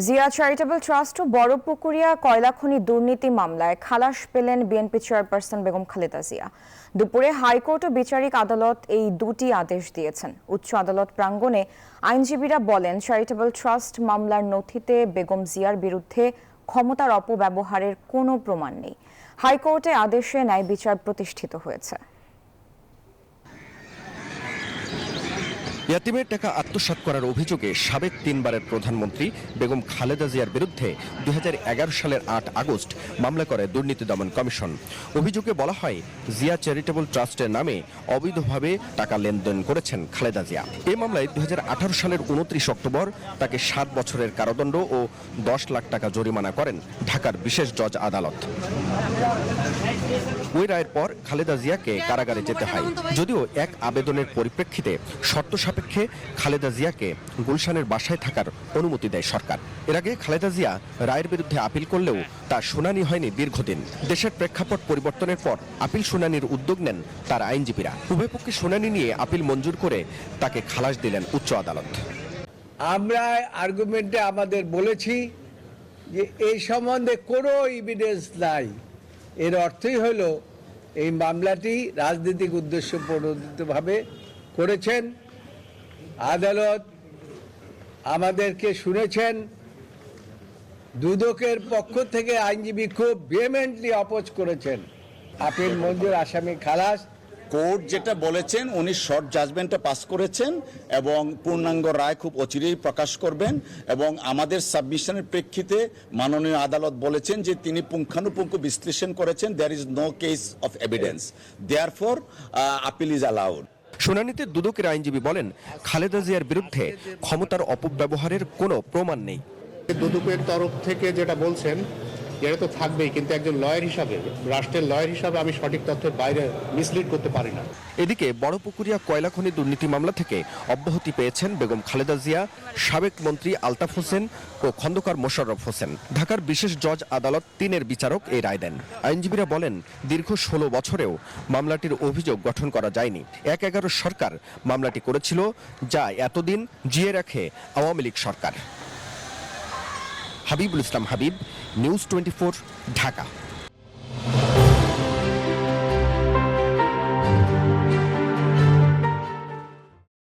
Zia charitable trust ও বড়পুকুরিয়া কয়লা খনি দুর্নীতি মামলায় খালাস পেলেন বিএনপি চেয়ারপারসন বেগম খালেদা জিয়া। দুপুরে হাইকোর্ট ও বিচারিক আদালত এই দুটি আদেশ দিয়েছেন। উচ্চ আদালত প্রাঙ্গণে আইনজীবীরা বলেন, চ্যারিটেবল ট্রাস্ট মামলার নথিতে বেগম জিয়ার বিরুদ্ধে ক্ষমতার অপব্যবহারের কোনো প্রমাণ নেই। হাইকোর্টে আদেশে ন্যায় বিচার প্রতিষ্ঠিত হয়েছে। ইয়াতিমের টাকা আত্মসাৎ করার অভিযোগে সাবেক তিনবারের প্রধানমন্ত্রী বেগম খালেদা জিয়ার বিরুদ্ধে 2011 সালের 8 আগস্ট মামলা করে দুর্নীতি দমন কমিশন। অভিযোগে বলা হয়, জিয়া চ্যারিটেবল ট্রাস্টের নামে অবৈধভাবে টাকা লেনদেন করেছেন খালেদা জিয়া। এই মামলায় 2018 সালের 29 অক্টোবর তাকে 7 বছরের কারাদণ্ড ও 10 লাখ টাকা জরিমানা করেন ঢাকার বিশেষ জজ আদালত। ওই রায়ের পর খালেদা জিয়াকে কারাগারে যেতে হয়। যদিও এক আবেদনের পরিপ্রেক্ষিতে শর্ত সাপেক্ষে খালেদা জিয়াকে গুলশানের বাসায় থাকার অনুমতি দেয় সরকার। এর আগে খালেদা জিয়া রায়ের বিরুদ্ধে আপিল করলেও তার শুনানি হয়নি দীর্ঘদিন। দেশের প্রেক্ষাপট পরিবর্তনের পর আপিল শুনানির উদ্যোগ নেন তার আইনজীবীরা। উভয় পক্ষে শুনানি নিয়ে আপিল মঞ্জুর করে তাকে খালাস দিলেন উচ্চ আদালত। আমরা আর্গুমেন্টে আমাদের বলেছি যে এই সম্বন্ধে কোনো এভিডেন্স নাই। এর অর্থই হলো এই মামলাটি রাজনৈতিক উদ্দেশ্য প্রণোদিতভাবে করেছেন। আদালত আমাদেরকে শুনেছেন। দুদকের পক্ষ থেকে আইনজীবী খুব ভেহেমেন্টলি অপোজ করেছেন। আপিল মঞ্জুর, আসামি খালাস। কোর্ট যেটা বলেছেন, উনি শর্ট জাজমেন্টটা পাস করেছেন এবং পূর্ণাঙ্গ রায় খুব অচিরেই প্রকাশ করবেন। এবং আমাদের সাবমিশনের প্রেক্ষিতে মাননীয় আদালত বলেছেন যে তিনি পুঙ্খানুপুঙ্খ বিশ্লেষণ করেছেন, there is no case of evidence, therefore appeal is allowed. শুনানিতে দুদকের আইনজীবী বলেন, খালেদা জিয়ার বিরুদ্ধে ক্ষমতার অপব্যবহারের কোনো প্রমাণ নেই। দুদকের তরফ থেকে যেটা বলছেন এটা তো থাকবেই, কিন্তু একজন লয়ার হিসাবে, রাষ্ট্রের লয়ার হিসাবে আমি সঠিক তথ্যের বাইরে মিসলিড করতে পারি না। এদিকে বড়পুকুরিয়া কয়লা খনি দুর্নীতি মামলা থেকে অব্যাহতি পেয়েছেন বেগম খালেদা জিয়া, সাবেক মন্ত্রী আলতাফ হোসেন ও খন্দকার মোশাররফ হোসেন। ঢাকার বিশেষ জজ আদালত 3-এর বিচারক এই রায় দেন। আইনজীবীরা বলেন, দীর্ঘ 16 বছরেও মামলাটির অভিযোগ গঠন করা যায়নি। 11 সরকার মামলাটি করেছিল, যা এতদিন জিয়ে রাখে আওয়ামী লীগ সরকার। হাবিবুল ইসলাম হাবিব, নিউজ 24, ঢাকা।